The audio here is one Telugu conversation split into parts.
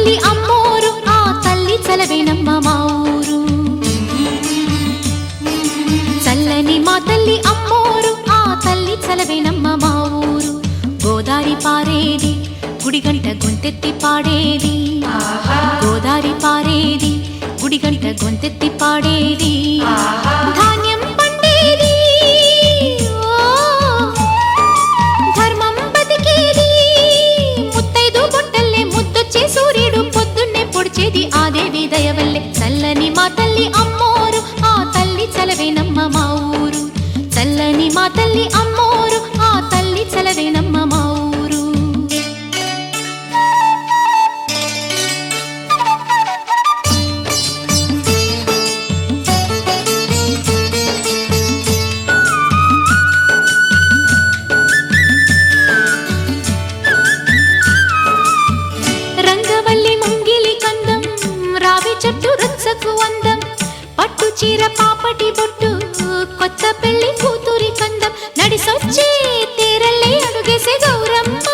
తల్లి అమ్మోరు ఆ తల్లి చలవేనమ్మ మా ఊరు చల్లని మా తల్లి అమ్మోరు ఆ తల్లి చలవేనమ్మ మా ఊరు గోదారి పారేది గుడిగంట గొంతెత్తి పాడేది గోదారి పారేది గుడిగంట గొంతెత్తి పాడేది ధాన్యం పండేది ధర్మం బతికేది ముత్తైదు బొట్టల్లే ముద్దొచ్చే సూర్యుడు పొద్దున్నే పొడిచేది ఆ దేవి దయవల్లే చల్లని మా తల్లి అమ్మోరు ఆ తల్లి చలవేనమ్మ మా ఊరు చల్లని మా తల్లి అమ్మోరు ఆ తల్లి చలవేనమ్మ మా ఊరు చెట్టు రుచ్చకు అందం పట్టు చీర పాపటి బొట్టు కొత్త పెళ్లి కూతురి కందం నడిసొచ్చే తీరల్లే అడుగేసే గౌరమ్మ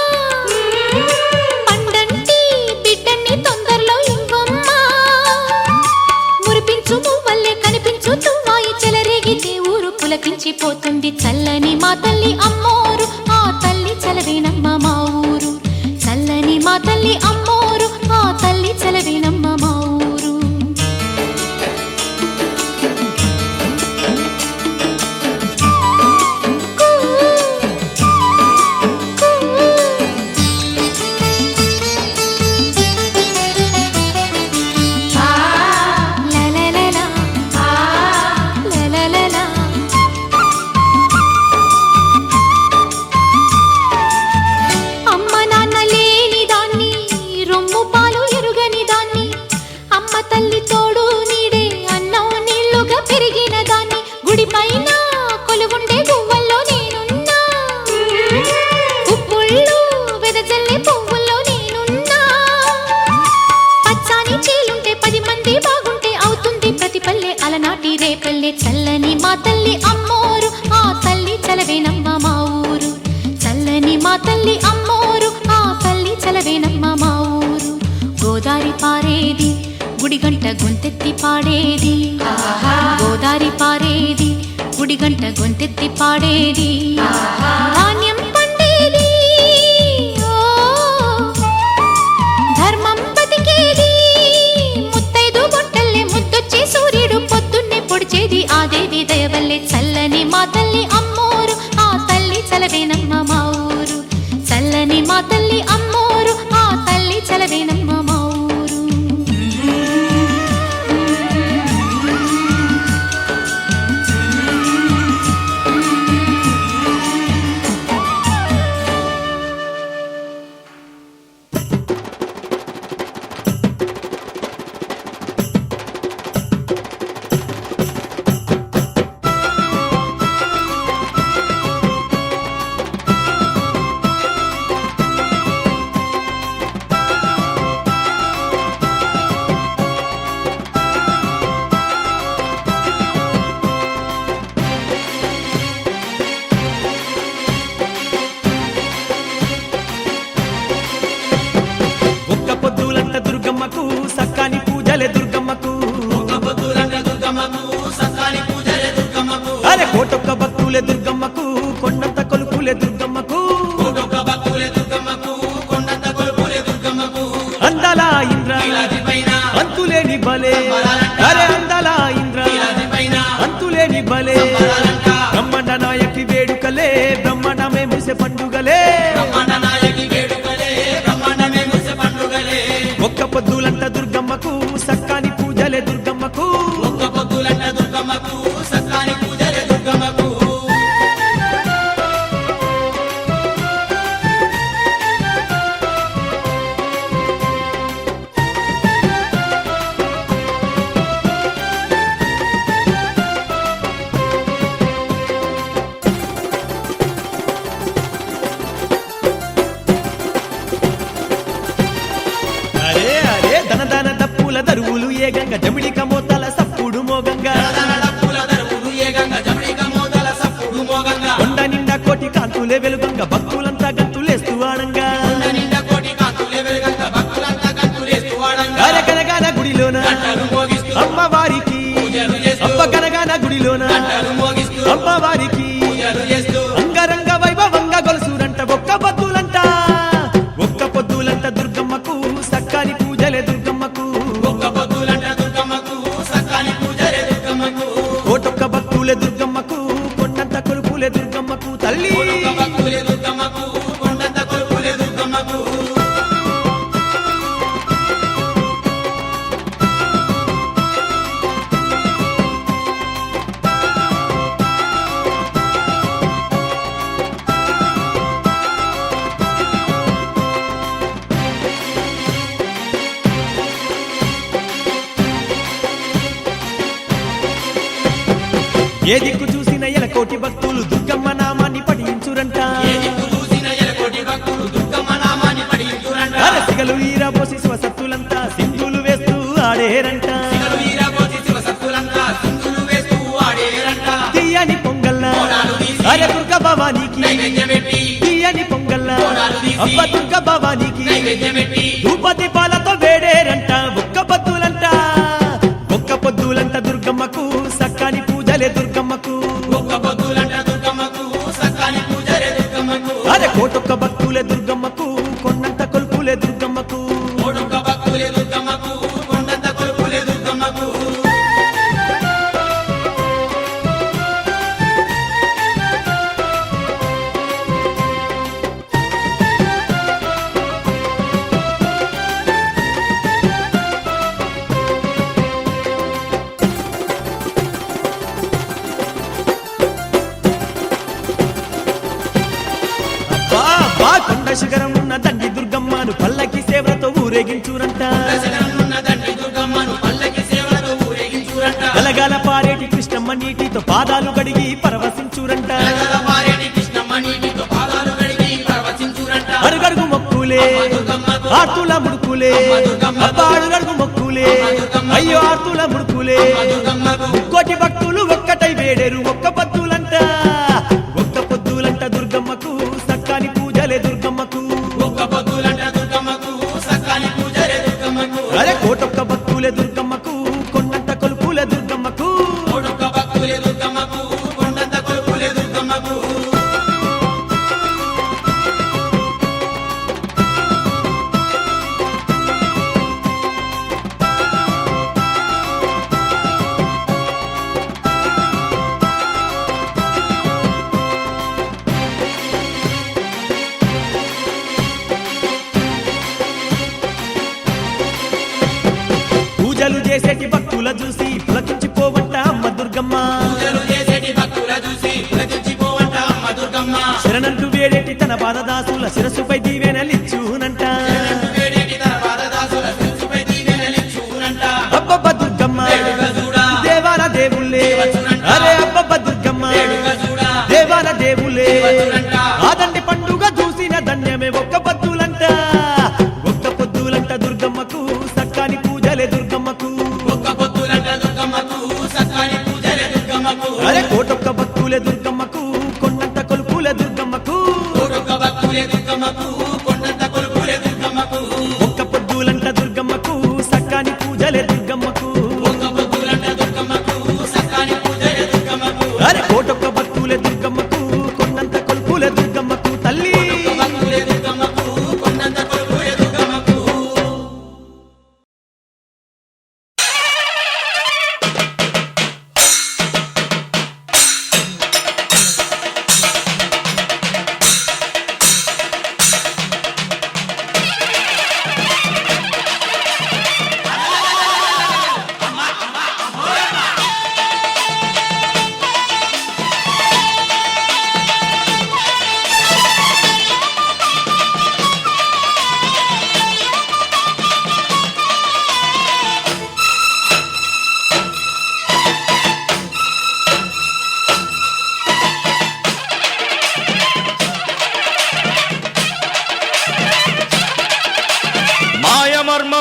పండంటి బిడ్డన్ని తొందరలో ఇవ్వమ్మ మురిపించు మువ్వల్లే కనిపించు తువ్వాయి చెలరేగితే ఊరు పులకించిపోతుంది చల్లని మా తల్లి అమ్మోరు ఆ తల్లి చలవేనమ్మ మా ఊరు చల్లని మా తల్లి అమ్మోరు ఆ తల్లి చలవేనమ్మ మా ఊరు చల్లని మా తల్లి అమ్మోరు ఆ తల్లి చలవేనమ్మ మా ఊరు చల్లని మా తల్లి అమ్మోరు ఆ తల్లి చలవేనమ్మ మా ఊరు గోదారి పారేది గుడిగంట గొంతెత్తి పాడేది గోదారి పారేది గుడిగంట గొంతెత్తి పాడేది ధాన్యం పండేది ధర్మం బతికేది ముత్తైదు బొట్టల్లే ముద్దొచ్చే సూర్యుడు పొద్దున్నే పొడిచేది ఆ దేవి దయవల్లే చల్లని మా తల్లి అమ్మోరు ఆ తల్లి చలవేనమ్మ మా ఊరు చల్లని మా తల్లి అమ్మోరు ఆ తల్లి చలవేనమ్మ మా ఊరు సక్కాని పూజలే దుర్గమ్మకు అరే కోటొక్క భక్తులే దుర్గమ్మకు కొండంత కొలుపులే దుర్గమ్మకు అందాల ఇంద్ర అంతులేని బలే అరే అందాల ఇంద్ర అంతులేని బలే బ్రహ్మాండ నాయకి వేడుకలే బ్రహ్మాండమే ముసే పండుగలే ఒక్క పొద్దులంట దుర్గమ్మకు సక్కాని పూజలే దుర్గమ్మకు దరువులు ఏ గంగ జమిడిక మోతల సప్పుడు మోగంగా కొండ నిండా కోటి కాంతులే వెలుగంగా భక్తులంతా గంతులేస్తూ ఆడంగా గుడిలోన అమ్మవారికి అంగరంగ వైభవంగా గొలుసురంట ఒక్క పొద్దులంట దుర్గమ్మకు సక్కాని పూజలే దుర్గమ్మకు కోటొక్క భక్తులే దుర్గమ్మకు కొండంత కొలుపులే దుర్గమ్మకు తల్లి ఏ దిక్కు చూసిన ఎలకోటి భక్తులు దుర్గమ్మ నామాన్ని పఠించురంట అరసిగలు ఈరబోసి స్వసత్తులంతా సింధులు వేస్తూ ఆడేరంట తీయని పొంగల్లా అరే దుర్గ భవానికి తీయని పొంగల్లా అబ్బ దుర్గ భవానికి ధూపతి పాలతో వేడేరంట ఒక్క పొద్దులంట దుర్గమ్మకు సక్కాని పూజలే దుర్గమ్మకు అరే కోటొక్క భక్తులే దుర్గమ్మకు కొండంత కొలుపులే దుర్గమ్మకు కొండ శిఖరం ఉన్న దండి దుర్గమ్మను పల్లకి సేవలతో ఊరేగించురంట గలగల పారేటి కృష్ణమ్మ నీటితో పాదాలు గడిగి పరవశించురంట అడుగడుగు మొక్కులే ఆర్తుల ముడుకులే అడుగడుగు మొక్కులే అయ్యో ఆర్తుల ముడుకులే కోటి భక్తులు ఒక్కటై వేడేరు ఒక్క పొద్దులంట దుర్గమ్మకు సక్కాని పూజలే దుర్గమ్మకు అరే కోటొక్క భక్తులే దుర్గమ్మకు కొండంత కొలుపులే దుర్గమ్మకు పూజలు చేసేటి భక్తుల చూసి పులకించిపోవంట అమ్మ దుర్గమ్మ శరణంటూ వేడేటి తన పాదదాసుల శిరస్సుపై దీవెనలిచ్చునంట అబ్బబ్బ దుర్గమ్మ దేవాల దేవుళ్ళే అరే అబ్బబ్బ దుర్గమ్మ దేవాల దేవుళ్ళే ఆదండి పండుగ చూసిన ధన్యమే ఒక్క పొద్దులంట దుర్గమ్మకు సక్కాని పూజలే దుర్గమ్మకు అరే కోటొక్క భక్తులే దుర్గమ్మకు కొండంత కొలుపులే దుర్గమ్మకు ఒక్క పొద్దులంట దుర్గమ్మకు సక్కాని పూజలే దుర్గమ్మకు అరే కోటొక్క భక్తులే దుర్గమ్మకు కొండంత కొలుపులే దుర్గమ్మకు తల్లి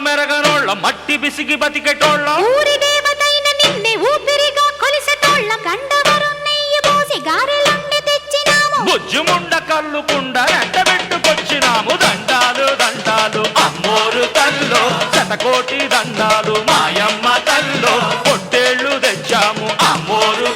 మెరగనోళ్ళ మట్టి బిసిగి బతికెటోళ్ళ ఊరి దేవతైన నిన్నే ఊపిరిగా కొలిసెటోళ్ళ గండవరం నెయ్యి పోసి గారెలండి తెచ్చినాము బుజ్జుముండ కల్లుకుండ ఎండబెట్టుకొచ్చినాము దండాలు దండాలు అమ్మోరు తల్లో శతకోటి దండాలు మాయమ్మ తల్లో పొట్టేళ్ళు తెచ్చాము అమ్మోరు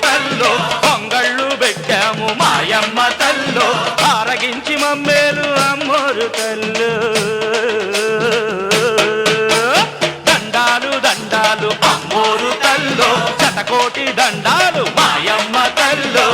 శతకోటి దండాలు మాయమ్మ తల్లు.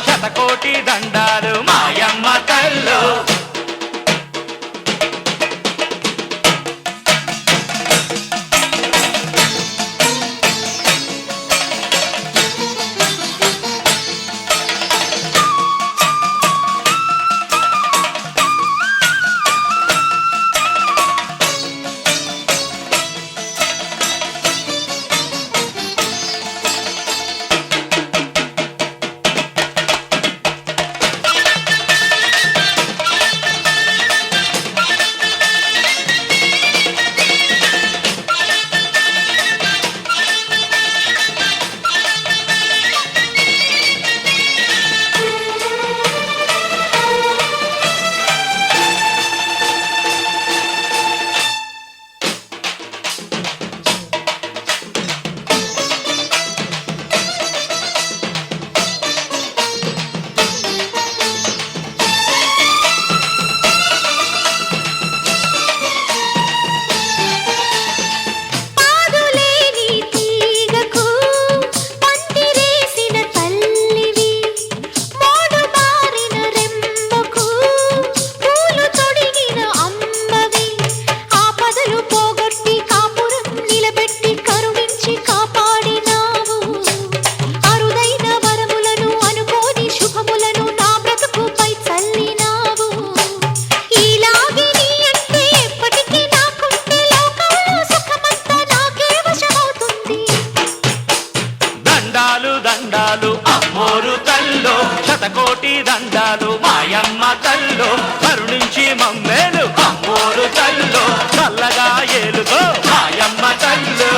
శతకోటి దండాలు మాయమ్మ తల్లు. దండాలు అమ్మోరు తల్లు శతకోటి దండాలు మాయమ్మ తల్లు కరుణించి మమ్మేలు అమ్మోరు తల్లు చల్లగా ఏలుగో మాయమ్మ తల్లు.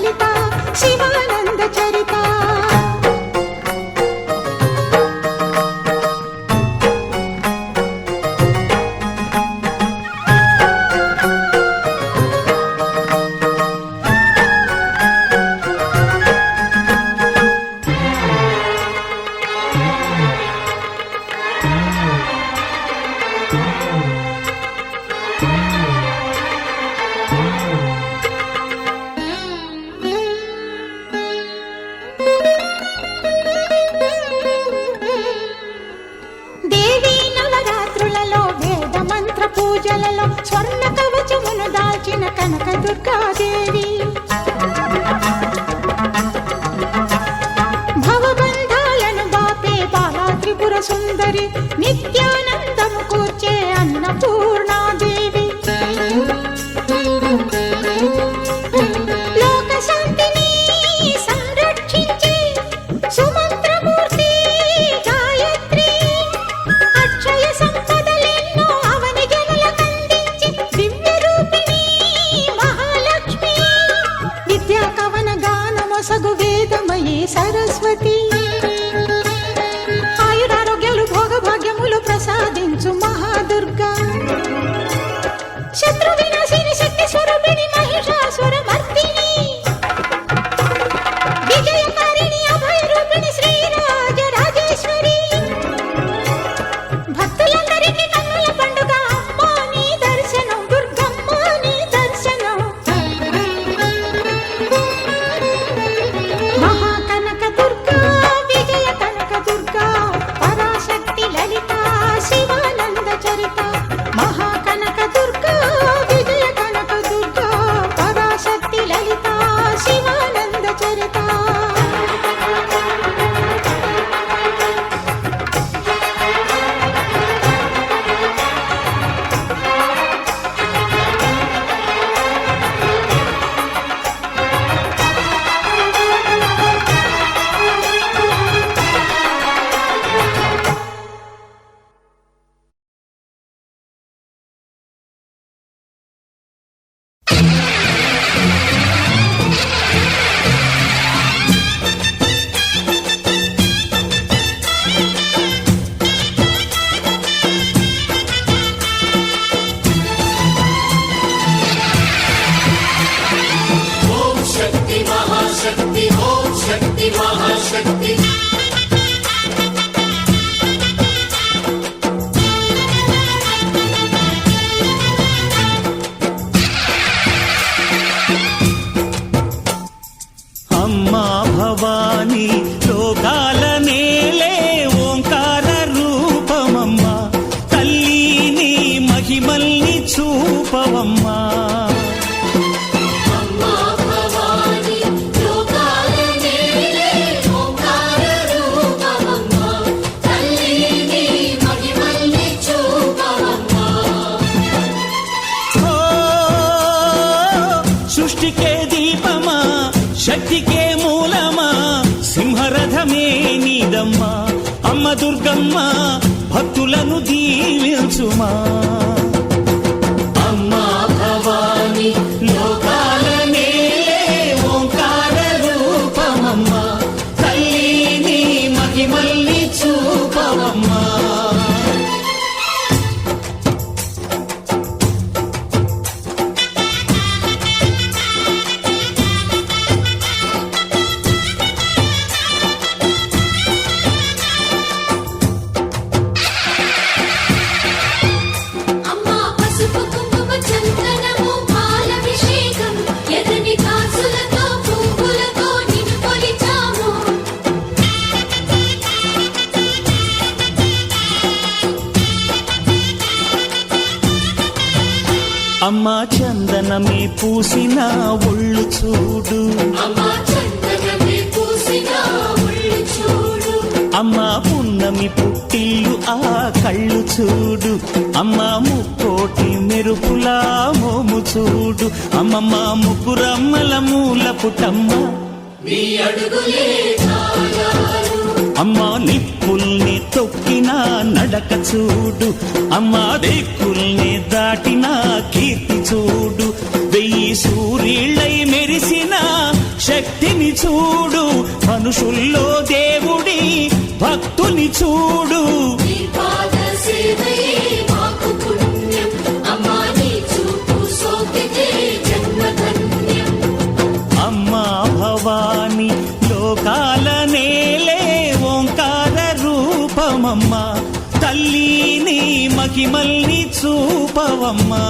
చరిత శివానంద చరిత. దేవీ నవరాత్రులలో వేద మంత్ర పూజలలో స్వర్ణ కవచమును దాల్చిన కనక దుర్గాదేవి. భవబంధాలను బాపే బాలా త్రిపుర సుందరి నిత్యానందము కూర్చే అన్నపూర్ణాదేవి. లోక శాంతిని సంరక్షించే సుమంత్రమూర్తి గాయత్రి. అక్షయ సంపదలెన్నో అవని జనులకందించి దివ్య రూపిణి మహాలక్ష్మి. విద్యా కవన గానమొసగు వేదమయీ సరస్వతి. ఆయురారోగ్యాలు భోగభాగ్యములు ప్రసాదించు మహాదుర్గా. శత్రు వినాశిని శక్తి స్వరూపిణి మహిషాసుర మర్దిని. విజయకారిణి అభయ రూపిణి శ్రీరాజ రాజేశ్వరి. భక్తులందరికీ కన్నుల పండుగ అమ్మా నీ దర్శనం దుర్గమ్మ నీ దర్శనం. మహాకనక దుర్గా విజయ కనక దుర్గా పరాశక్తి లలిత శివానంద చరిత. మహాకనక దుర్గా విజయ కనక దుర్గా పరాశక్తి లలిత శివానంద చరిత. అమ్మా భవానీ లోకాల నేలే ఓంకార రూపమమ్మా. తల్లిని మహిమల్ని చూపవమ్మా. సృష్టికే దీపమా శక్తికే మూలమా సింహరథమే నీదమ్మా. అమ్మ దుర్గమ్మ భక్తులను దీవించుమా. అమ్మా భవానీ లోకాల నేలే ఓంకార రూపమమ్మా. తల్లిని మహిమల్ని చూపవమ్మా. అమ్మా చందనమే పూసిన ఒళ్ళు చూడు. అమ్మా పున్నమి పుట్టిల్లు ఆ కళ్ళు చూడు. అమ్మా ముక్కోటి మెరుపులా మోము చూడు. అమ్మమ్మ ముగ్గురమ్మల మూల పుటమ్మ. అమ్మా నిప్పుల్ని తొక్కిన నడక చూడు. అమ్మా దిక్కుల్ని దాటిన కీర్తి చూడు. వెయ్యి సూర్యుళ్ళై మెరిసిన శక్తిని చూడు, మనుషుల్లో దేవుడి భక్తుని చూడు. నీ పాద సేవే మాకు పుణ్యం, అమ్మా నీ చూపు సోకితే జన్మధన్యం. అమ్మా భవాని లోకాల నేలే ఓంకార రూపమమ్మా, తల్లిని మహిమల్ని చూపవమ్మా.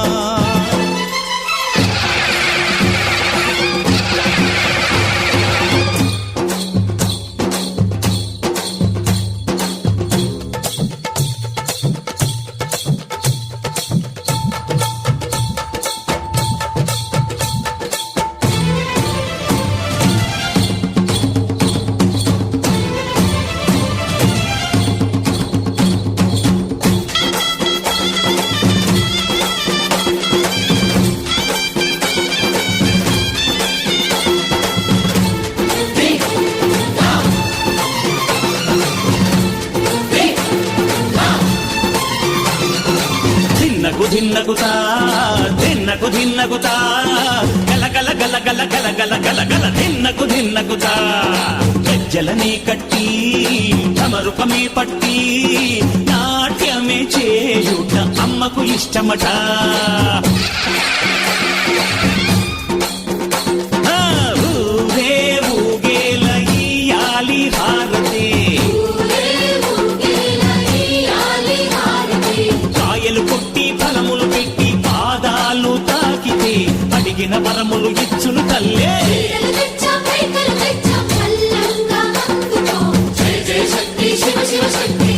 ధిన్నగుతా ధిన్నగుతా గల గల గల గల గల గల గల గల ధిన్నగుతా. గజ్జలనే కట్టి తమరుపమే పట్టి నాట్యమే చేయుట అమ్మకు ఇష్టమట. ఊరే ఊగేల ఇయ్యాలి హారతి, కాయలు కొట్టి ఫలములు పెట్టి పాదాలు తాకితే అడిగిన వరములు ఇచ్చును తల్లే. చీరలు తెచ్చాం, రైకలు తెచ్చాం, చల్లంగా అందుకో. జై జై శక్తి శివ శివ శక్తి,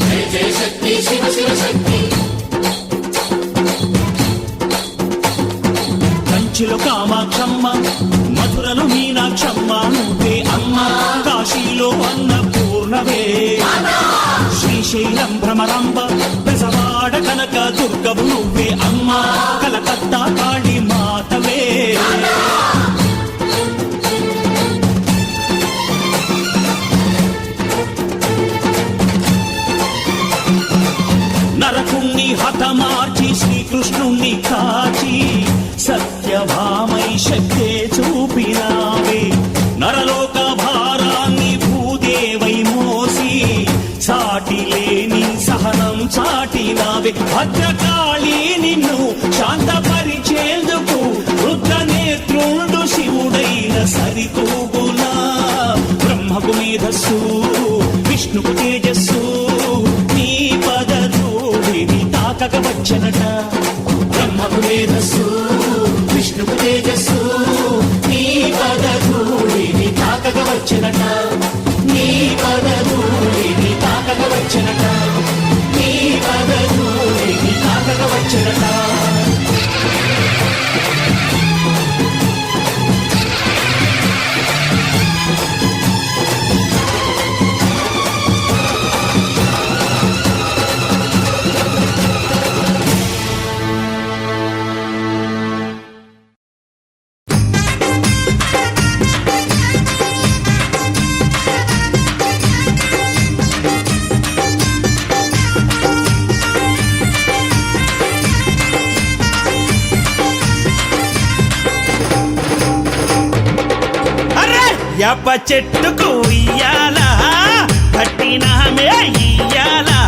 జై జై శక్తి శివ శివ శక్తి. కంచిలో కామాక్షమ్మ, మధురలో మీనాక్షమ్మ నువ్వే అమ్మ, కాశీలో అన్నపూర్ణవే, శ్రీశైలం భ్రమరాంబ, బెజవాడ కనక దుర్గవు నువ్వే అమ్మ, కలకత్తా కాళీ మాతవే. నరకుణ్ణి హతమార్చి శ్రీకృష్ణుణ్ణి కాచి సత్యభామై శక్తే చూపినావే, నరలోక భారాన్ని భూదేవై మోసి సాటి లేని సహనం చాటినావే. భద్రకాళి నిన్ను శాంతపరిచేందుకు రుద్రనేత్రుండు శివుడైన సరితూగునా. బ్రహ్మకు మేధస్సు విష్ణుకు తేజస్సు, నీ పదధూళిని తాకక వచ్చనట. బ్రహ్మకు మేధస్సు విష్ణుకు తేజస్సు, నీ పదధూళిని తాకక వచ్చనట. నీ పదధూళిని తాకక వచ్చనట, నీ పదధూళిని తాకక వచ్చనట. యాప చెట్టుకు ఇయ్యాలా కట్టినామే ఇయ్యాలా,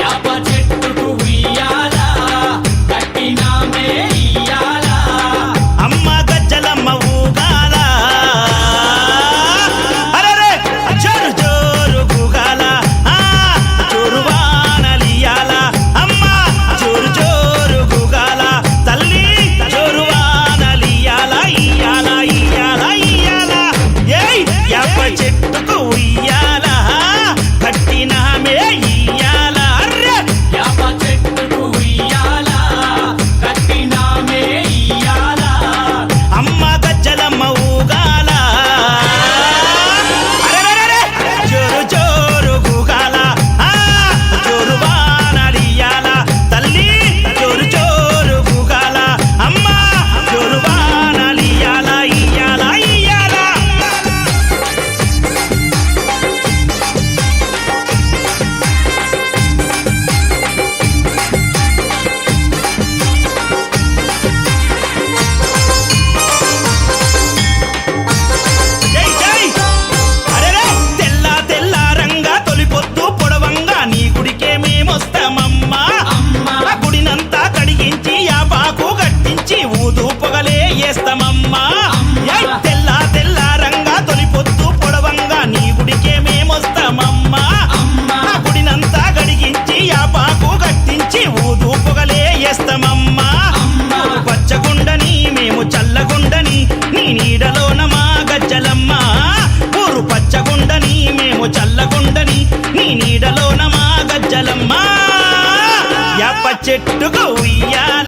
యాప చెట్టుకు ఉయ్యాలా, కట్టినామే ఇయ్యాలా. అమ్మ గజ్జలమ్మ ఊగాల, అరెరే జోరు జోరు గుగాల, జోరువానలియాల. అమ్మ జోరు జోరు గుగాల, తల్లి జోరువానలియాల, ఇయ్యాల ఇయ్యాల ఇయ్యాల. ఏయ్ యాప చెట్టుకు ఇయ్యాల కట్టినామే ఇయ్యాల, అర్రె యాప చెట్టుకు ఉయ్యాలా, కట్టినామే చల్లగుండని నీ నీడలోన మా గజ్జలమ్మ యాప చెట్టుకు ఉయ్యాల